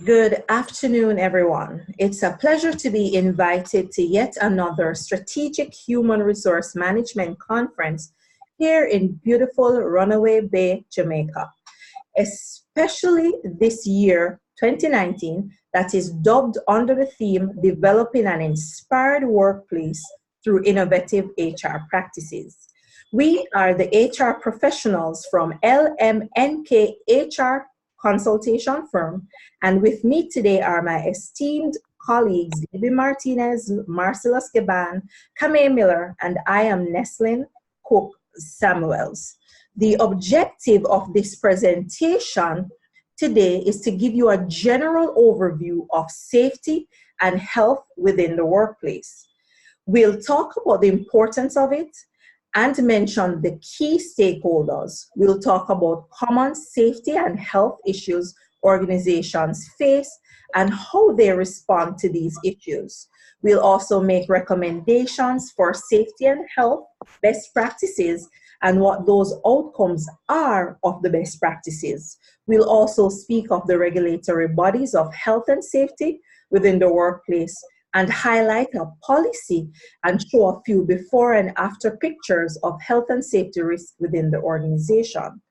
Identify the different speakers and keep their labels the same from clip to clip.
Speaker 1: Good afternoon, everyone. It's a pleasure to be invited to yet another Strategic Human Resource Management Conference here in beautiful Runaway Bay, Jamaica, especially this year, 2019, that is dubbed under the theme Developing an Inspired Workplace through Innovative HR Practices. We are the HR professionals from LMNK HR consultation firm, and with me today are my esteemed colleagues, Libby Martinez, Marcela Skeban, Kame Miller, and I am Neslin Cook Samuels. The objective of this presentation today is to give you a general overview of safety and health within the workplace. We'll talk about the importance of it and mention the key stakeholders. We'll talk about common safety and health issues organizations face and how they respond to these issues. We'll also make recommendations for safety and health best practices and what those outcomes are of the best practices. We'll also speak of the regulatory bodies of health and safety within the workplace and highlight a policy and show a few before and after pictures of health and safety risks within the organization.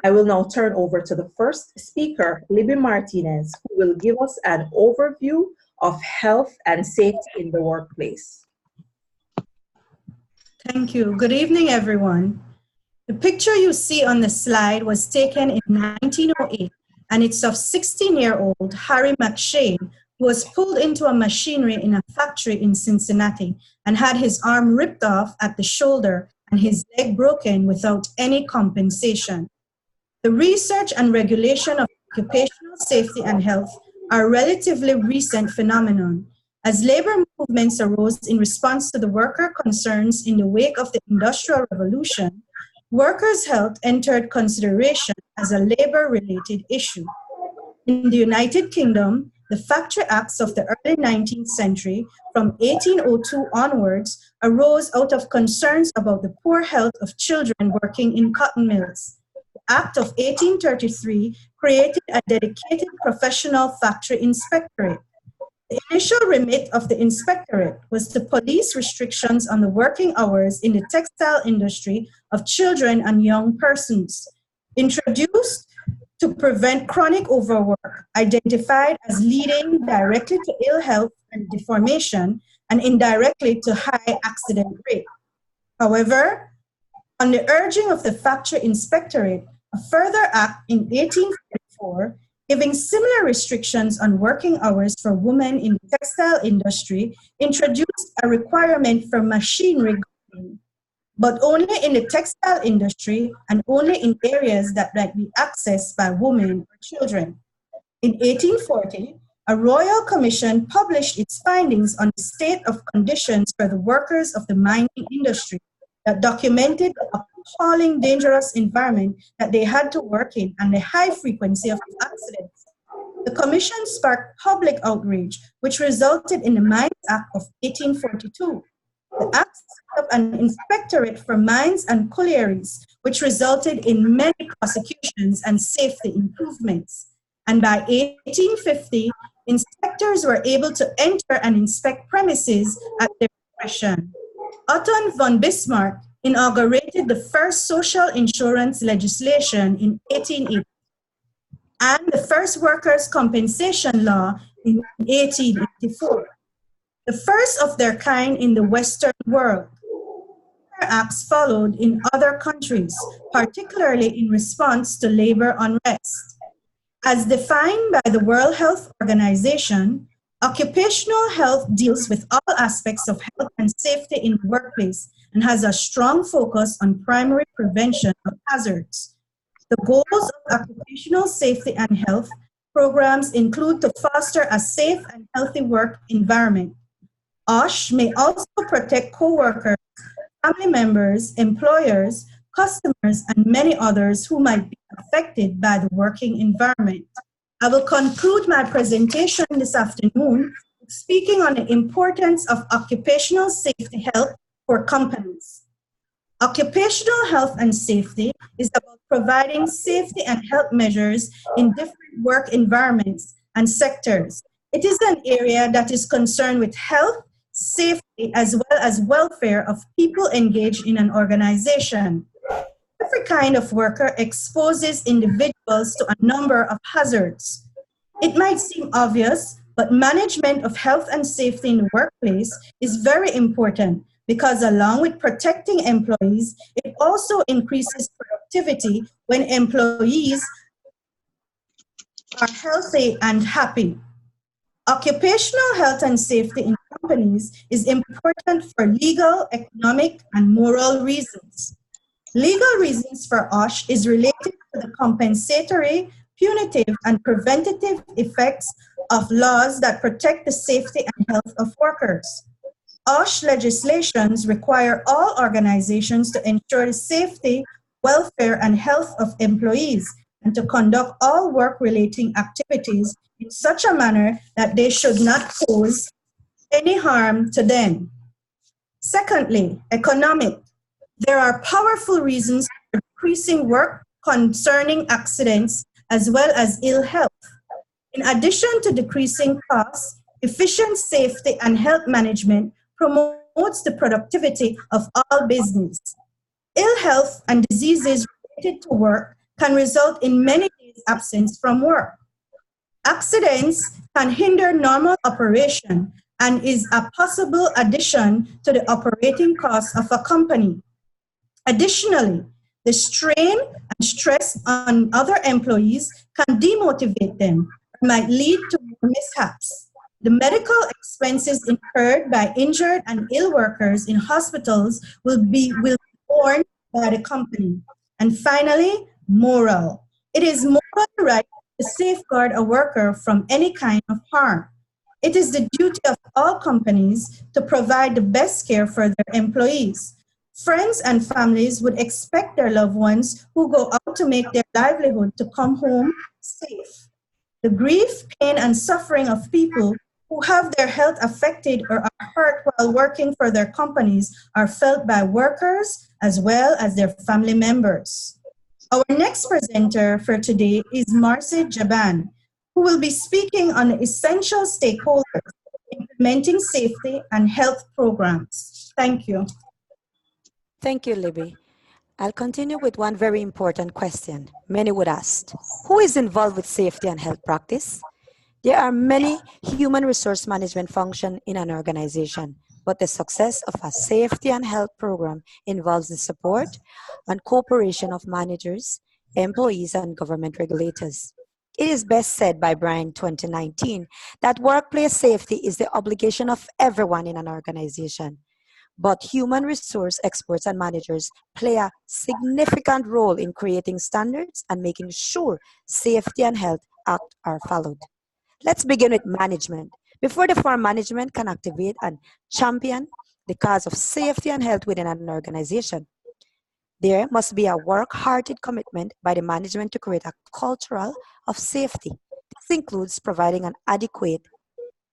Speaker 1: I will now turn over to the first speaker, Libby Martinez, who will give us an overview of health and safety in the workplace.
Speaker 2: Thank you. Good evening, everyone. The picture you see on the slide was taken in 1908, and it's of 16-year-old Harry McShane, who was pulled into a machinery in a factory in Cincinnati and had his arm ripped off at the shoulder and his leg broken without any compensation. The research and regulation of occupational safety and health are a relatively recent phenomenon. As labor movements arose in response to the worker concerns in the wake of the Industrial Revolution, workers' health entered consideration as a labor-related issue. In the United Kingdom, the Factory Acts of the early 19th century, from 1802 onwards, arose out of concerns about the poor health of children working in cotton mills. The Act of 1833 created a dedicated professional factory inspectorate. The initial remit of the inspectorate was to police restrictions on the working hours in the textile industry of children and young persons. Introduced to prevent chronic overwork, identified as leading directly to ill health and deformation, and indirectly to high accident rate. However, on the urging of the Factory Inspectorate, a further act in 1844, giving similar restrictions on working hours for women in the textile industry, introduced a requirement for machinery guarding, but only in the textile industry and only in areas that might be accessed by women or children. In 1840, a royal commission published its findings on the state of conditions for the workers of the mining industry that documented the appalling dangerous environment that they had to work in and the high frequency of accidents. The commission sparked public outrage, which resulted in the Mines Act of 1842. The Act set up an inspectorate for mines and collieries, which resulted in many prosecutions and safety improvements. And by 1850, inspectors were able to enter and inspect premises at their discretion. Otto von Bismarck inaugurated the first social insurance legislation in 1880 and the first workers' compensation law in 1884. The first of their kind in the Western world. Acts followed in other countries, particularly in response to labor unrest. As defined by the World Health Organization, occupational health deals with all aspects of health and safety in the workplace and has a strong focus on primary prevention of hazards. The goals of occupational safety and health programs include to foster a safe and healthy work environment. OSH may also protect co-workers, family members, employers, customers, and many others who might be affected by the working environment. I will conclude my presentation this afternoon speaking on the importance of occupational safety health for companies. Occupational health and safety is about providing safety and health measures in different work environments and sectors. It is an area that is concerned with health, safety, as well as welfare of people engaged in an organization. Every kind of worker exposes individuals to a number of hazards. It might seem obvious, but management of health and safety in the workplace is very important because along with protecting employees, it also increases productivity when employees are healthy and happy. Occupational health and safety in companies is important for legal, economic, and moral reasons. Legal reasons for OSH is related to the compensatory, punitive, and preventative effects of laws that protect the safety and health of workers. OSH legislations require all organizations to ensure the safety, welfare, and health of employees and to conduct all work-relating activities in such a manner that they should not cause any harm to them. Secondly, economic. There are powerful reasons for decreasing work concerning accidents as well as ill health. In addition to decreasing costs, efficient safety and health management promotes the productivity of all business. Ill health and diseases related to work can result in many days' absence from work. Accidents can hinder normal operation and is a possible addition to the operating costs of a company. Additionally, the strain and stress on other employees can demotivate them or might lead to more mishaps. The medical expenses incurred by injured and ill workers in hospitals will be borne by the company. And finally, moral. It is moral right to safeguard a worker from any kind of harm. It is the duty of all companies to provide the best care for their employees. Friends and families would expect their loved ones who go out to make their livelihood to come home safe. The grief, pain, and suffering of people who have their health affected or are hurt while working for their companies are felt by workers as well as their family members. Our next presenter for today is Marcy Jaban, who will be speaking on essential stakeholders implementing safety and health programs. Thank you.
Speaker 3: Thank you, Libby. I'll continue with one very important question many would ask. Who is involved with safety and health practice? There are many human resource management functions in an organization, but the success of a safety and health program involves the support and cooperation of managers, employees, and government regulators. It is best said by Brian 2019 that workplace safety is the obligation of everyone in an organization. But human resource experts and managers play a significant role in creating standards and making sure safety and health acts are followed. Let's begin with management. Before the firm management can activate and champion the cause of safety and health within an organization, there must be a work-hearted commitment by the management to create a culture of safety. This includes providing an adequate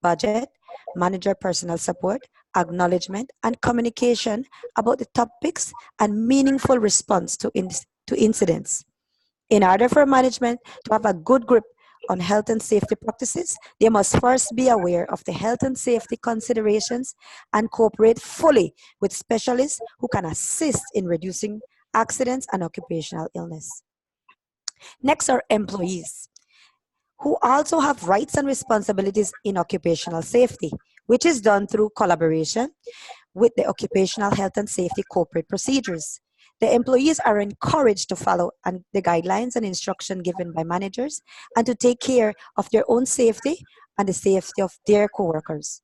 Speaker 3: budget, manager personnel support, acknowledgement, and communication about the topics and meaningful response to incidents. In order for management to have a good grip on health and safety practices, they must first be aware of the health and safety considerations and cooperate fully with specialists who can assist in reducing accidents and occupational illness. Next are employees, who also have rights and responsibilities in occupational safety, which is done through collaboration with the occupational health and safety corporate procedures. The employees are encouraged to follow the guidelines and instruction given by managers and to take care of their own safety and the safety of their coworkers.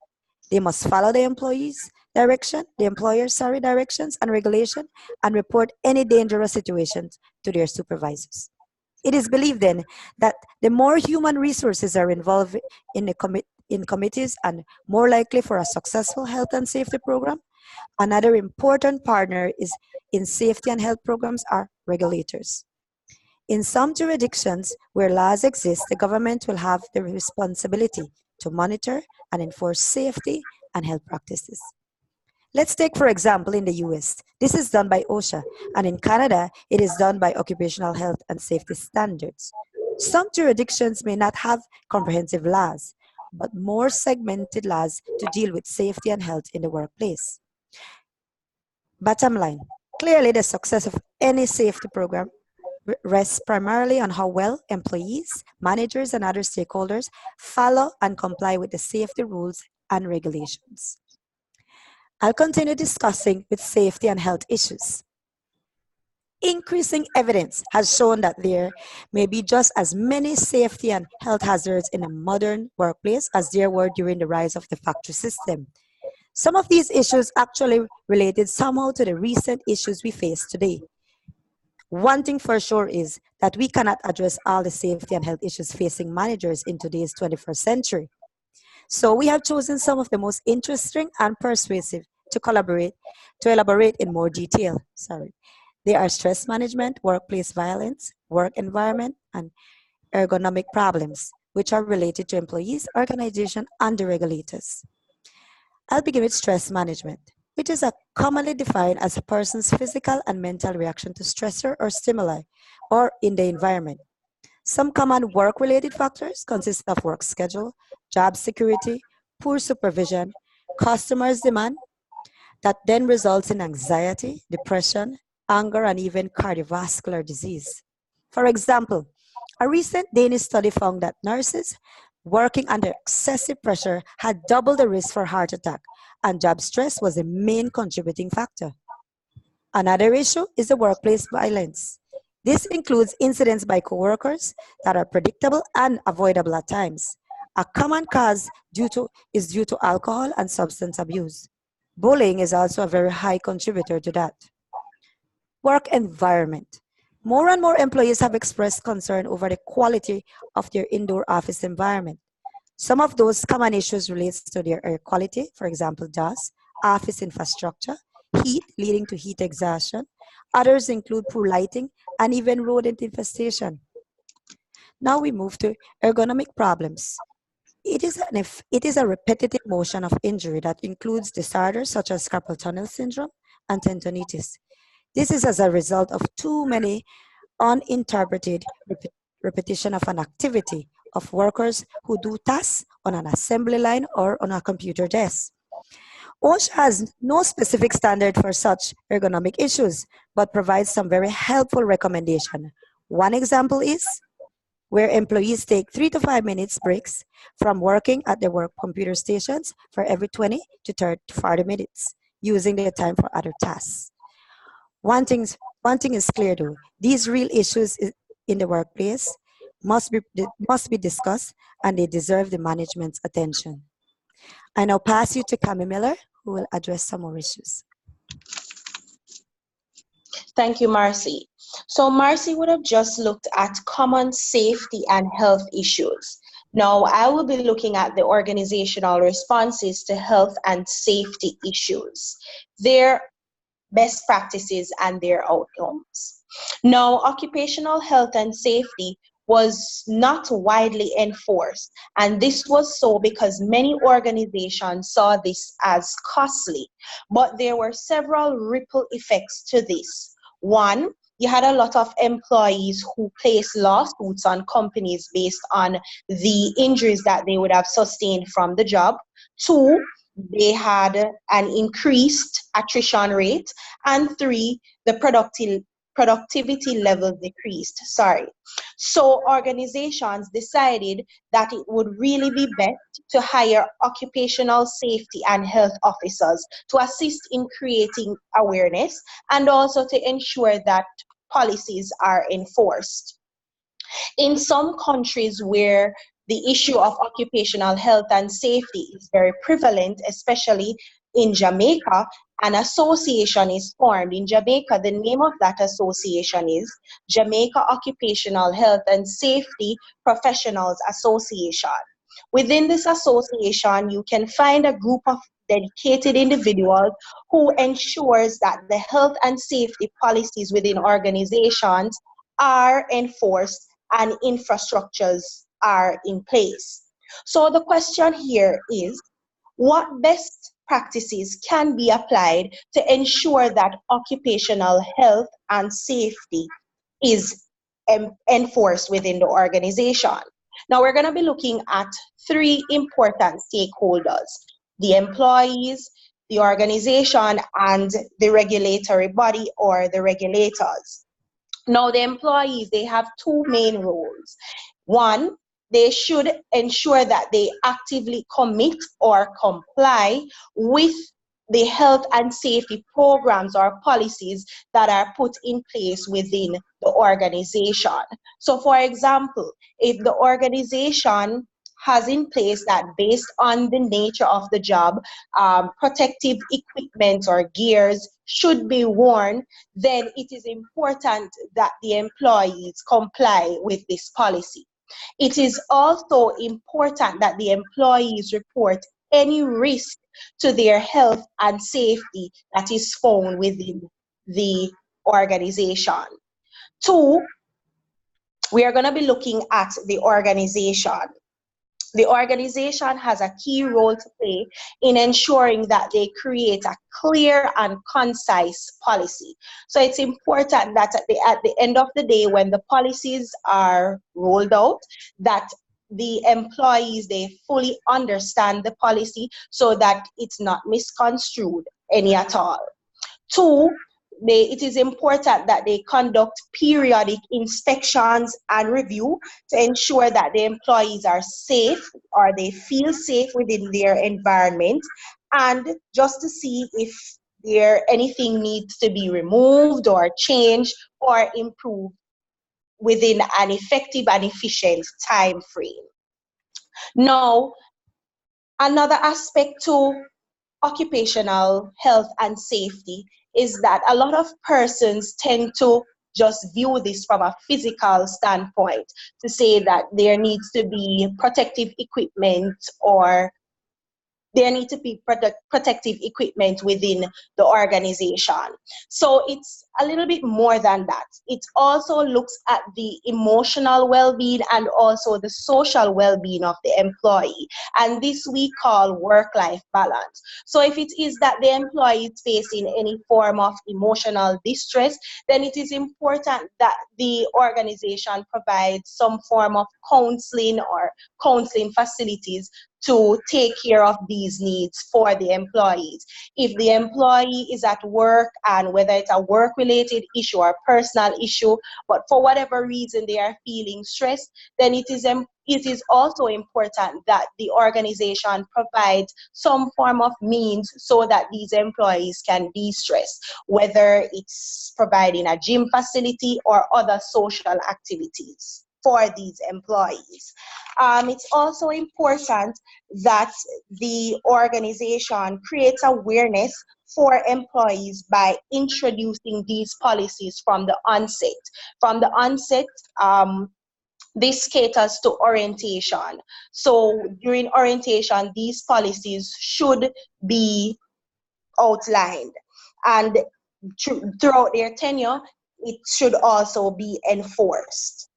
Speaker 3: They must follow the employer's directions and regulation and report any dangerous situations to their supervisors. It is believed then that the more human resources are involved in committees and more likely for a successful health and safety program. Another important partner in safety and health programs are regulators. In some jurisdictions where laws exist, the government will have the responsibility to monitor and enforce safety and health practices. Let's take, for example, in the US, this is done by OSHA, and in Canada, it is done by Occupational Health and Safety Standards. Some jurisdictions may not have comprehensive laws, but more segmented laws to deal with safety and health in the workplace. Bottom line, clearly the success of any safety program rests primarily on how well employees, managers, and other stakeholders follow and comply with the safety rules and regulations. I'll continue discussing with safety and health issues. Increasing evidence has shown that there may be just as many safety and health hazards in a modern workplace as there were during the rise of the factory system. Some of these issues actually related somehow to the recent issues we face today. One thing for sure is that we cannot address all the safety and health issues facing managers in today's 21st century. So we have chosen some of the most interesting and persuasive to elaborate in more detail. They are stress management, workplace violence, work environment, and ergonomic problems, which are related to employees, organization, and the regulators. I'll begin with stress management, which is commonly defined as a person's physical and mental reaction to stressor or stimuli, or in the environment. Some common work-related factors consist of work schedule, job security, poor supervision, customers' demand, that then results in anxiety, depression, anger, and even cardiovascular disease. For example, a recent Danish study found that nurses working under excessive pressure had double the risk for heart attack, and job stress was a main contributing factor. Another issue is the workplace violence. This includes incidents by coworkers that are predictable and avoidable at times. A common cause is due to alcohol and substance abuse. Bullying is also a very high contributor to that. Work environment. More and more employees have expressed concern over the quality of their indoor office environment. Some of those common issues relates to their air quality, for example, dust, office infrastructure, heat leading to heat exhaustion. Others include poor lighting and even rodent infestation. Now we move to ergonomic problems. It is a repetitive motion of injury that includes disorders such as carpal tunnel syndrome and tendonitis. This is as a result of too many uninterpreted repetition of an activity of workers who do tasks on an assembly line or on a computer desk. OSHA has no specific standard for such ergonomic issues, but provides some very helpful recommendation. One example is where employees take 3 to 5 minutes breaks from working at their work computer stations for every 20 to 30 to 40 minutes, using their time for other tasks. One thing is clear though, these real issues in the workplace must be discussed, and they deserve the management's attention. I now pass you to Cami Miller, who will address some more issues.
Speaker 1: Thank you, Marcy. So Marcy would have just looked at common safety and health issues. Now I will be looking at the organizational responses to health and safety issues, their best practices and their outcomes. Now, occupational health and safety was not widely enforced, and this was so because many organizations saw this as costly, but there were several ripple effects to this. One, you had a lot of employees who placed lawsuits on companies based on the injuries that they would have sustained from the job. Two, they had an increased attrition rate. And three, the productivity level decreased. So organizations decided that it would really be best to hire occupational safety and health officers to assist in creating awareness and also to ensure that policies are enforced. In some countries where the issue of occupational health and safety is very prevalent, especially in Jamaica, an association is formed. In Jamaica, the name of that association is Jamaica Occupational Health and Safety Professionals Association. Within this association, you can find a group of dedicated individuals who ensures that the health and safety policies within organizations are enforced and infrastructures are in place. So the question here is, what best practices can be applied to ensure that occupational health and safety is
Speaker 4: enforced within the organization. Now we're going to be looking at three important stakeholders: the employees, the organization, and the regulatory body or the regulators. Now the employees, they have two main roles. One, they should ensure that they actively commit or comply with the health and safety programs or policies that are put in place within the organization. So for example, if the organization has in place that based on the nature of the job, protective equipment or gears should be worn, then it is important that the employees comply with this policy. It is also important that the employees report any risk to their health and safety that is found within the organization. Two, we are going to be looking at the organization. The organization has a key role to play in ensuring that they create a clear and concise policy. So it's important that at the end of the day, when the policies are rolled out, that the employees, they fully understand the policy so that it's not misconstrued any at all. Two, it is important that they conduct periodic inspections and review to ensure that the employees are safe or they feel safe within their environment, and just to see if anything needs to be removed or changed or improved within an effective and efficient time frame. Now, another aspect to occupational health and safety is that a lot of persons tend to just view this from a physical standpoint, to say that there needs to be protective equipment or there need to be protective equipment within the organization. So it's a little bit more than that. It also looks at the emotional well-being and also the social well-being of the employee. And this we call work-life balance. So if it is that the employee is facing any form of emotional distress, then it is important that the organization provides some form of counseling or counseling facilities to take care of these needs for the employees. If the employee is at work, and whether it's a work-related issue or personal issue, but for whatever reason they are feeling stressed, then it is also important that the organization provides some form of means so that these employees can de-stress, whether it's providing a gym facility or other social activities for these employees. It's also important that the organization creates awareness for employees by introducing these policies from the onset. From the onset, this caters to orientation. So during orientation, these policies should be outlined, and throughout their tenure, it should also be enforced.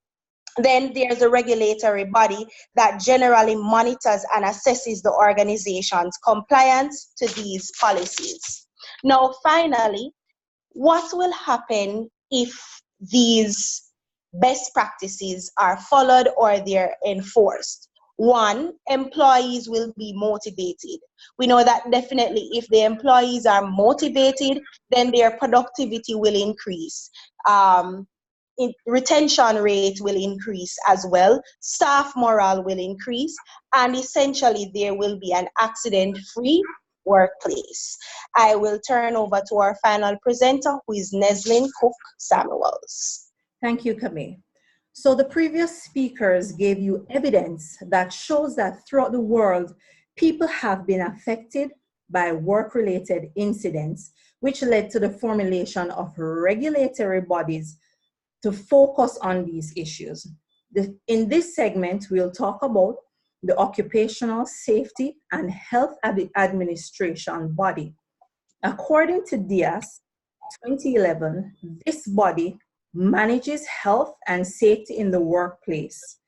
Speaker 4: Then there's a regulatory body that generally monitors and assesses the organization's compliance to these policies. Now, finally, what will happen if these best practices are followed or they're enforced? One, employees will be motivated. We know that definitely if the employees are motivated, then their productivity will increase. Retention rate will increase as well, staff morale will increase, and essentially there will be an accident-free workplace. I will turn over to our final presenter, who is Neslin Cook Samuels.
Speaker 1: Thank you, Camille. So the previous speakers gave you evidence that shows that throughout the world, people have been affected by work-related incidents, which led to the formulation of regulatory bodies to focus on these issues. In this segment, we'll talk about the Occupational Safety and Health Administration Body. According to DIAS 2011, this body manages health and safety in the workplace.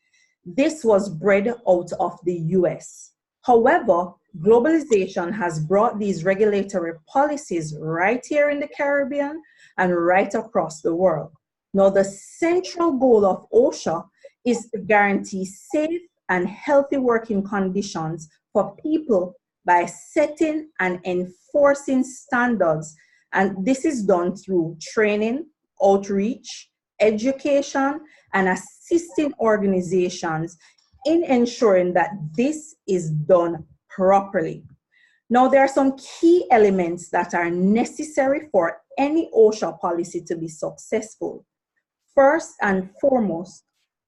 Speaker 1: This was bred out of the US. However, globalization has brought these regulatory policies right here in the Caribbean and right across the world. Now, the central goal of OSHA is to guarantee safe and healthy working conditions for people by setting and enforcing standards. And this is done through training, outreach, education, and assisting organizations in ensuring that this is done properly. Now, there are some key elements that are necessary for any OSHA policy to be successful. First and foremost,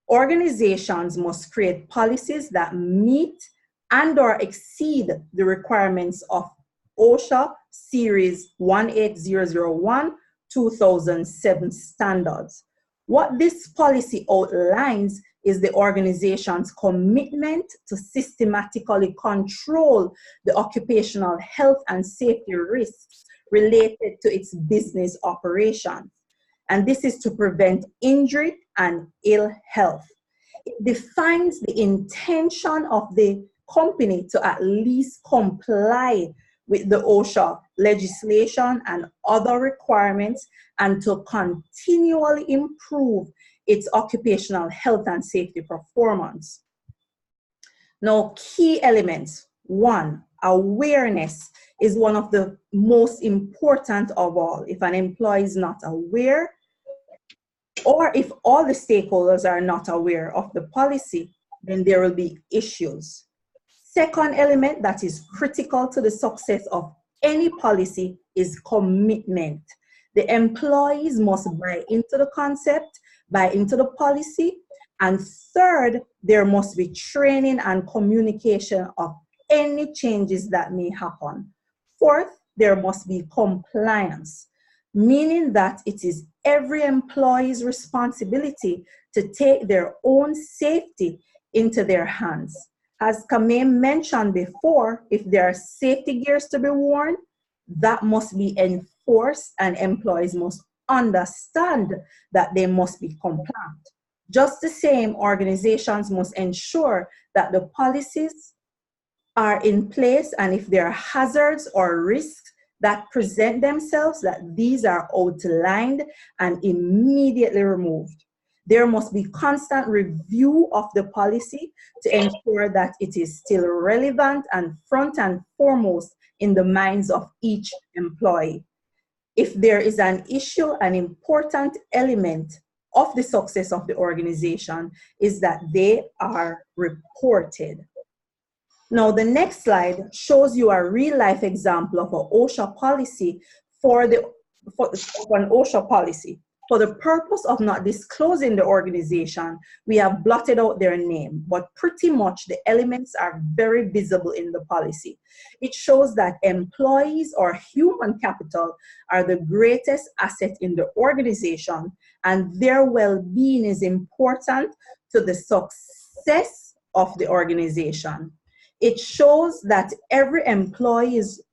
Speaker 1: organizations must create policies that meet and or exceed the requirements of OSHA Series 18001 2007 standards. What this policy outlines is the organization's commitment to systematically control the occupational health and safety risks related to its business operations. And this is to prevent injury and ill health. It defines the intention of the company to at least comply with the OSHA legislation and other requirements and to continually improve its occupational health and safety performance. Now, key elements. One, awareness is one of the most important of all. If an employee is not aware, or if all the stakeholders are not aware of the policy, then there will be issues. Second element that is critical to the success of any policy is commitment. The employees must buy into the concept, buy into the policy. And third, there must be training and communication of any changes that may happen. Fourth, there must be compliance, meaning that it is every employee's responsibility to take their own safety into their hands. As Kameh mentioned before, if there are safety gears to be worn, that must be enforced and employees must understand that they must be compliant. Just the same, organizations must ensure that the policies are in place, and if there are hazards or risks that present themselves, that these are outlined and immediately removed. There must be constant review of the policy to ensure that it is still relevant and front and foremost in the minds of each employee. If there is an issue, an important element of the success of the organization is that they are reported. Now, the next slide shows you a real-life example of an OSHA policy for an OSHA policy. For the purpose of not disclosing the organization, we have blotted out their name, but pretty much the elements are very visible in the policy. It shows that employees or human capital are the greatest asset in the organization, and their well-being is important to the success of the organization. It shows that every employee is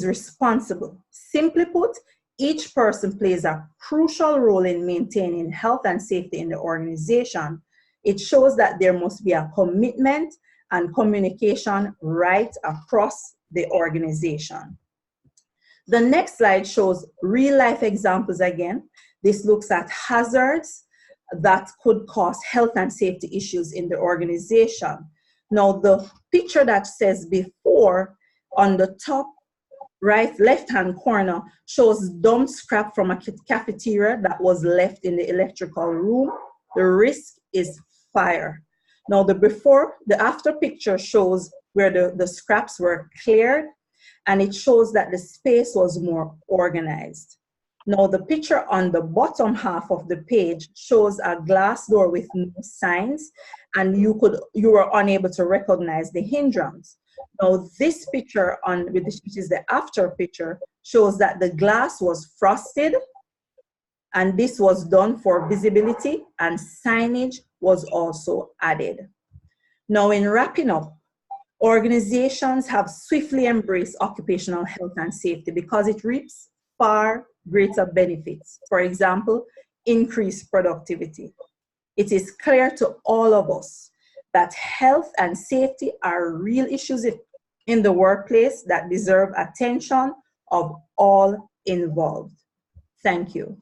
Speaker 1: responsible. Simply put, each person plays a crucial role in maintaining health and safety in the organization. It shows that there must be a commitment and communication right across the organization. The next slide shows real-life examples again. This looks at hazards that could cause health and safety issues in the organization. Now, the picture that says before on the top right left-hand corner shows dump scrap from a cafeteria that was left in the electrical room. The risk is fire. Now, the after picture shows where the scraps were cleared, and it shows that the space was more organized. Now, the picture on the bottom half of the page shows a glass door with no signs, and you were unable to recognize the hindrance. Now, this picture which is the after picture, shows that the glass was frosted, and this was done for visibility, and signage was also added. Now, in wrapping up, organizations have swiftly embraced occupational health and safety because it reaps far greater benefits. For example, increased productivity. It is clear to all of us that health and safety are real issues in the workplace that deserve attention of all involved. Thank you.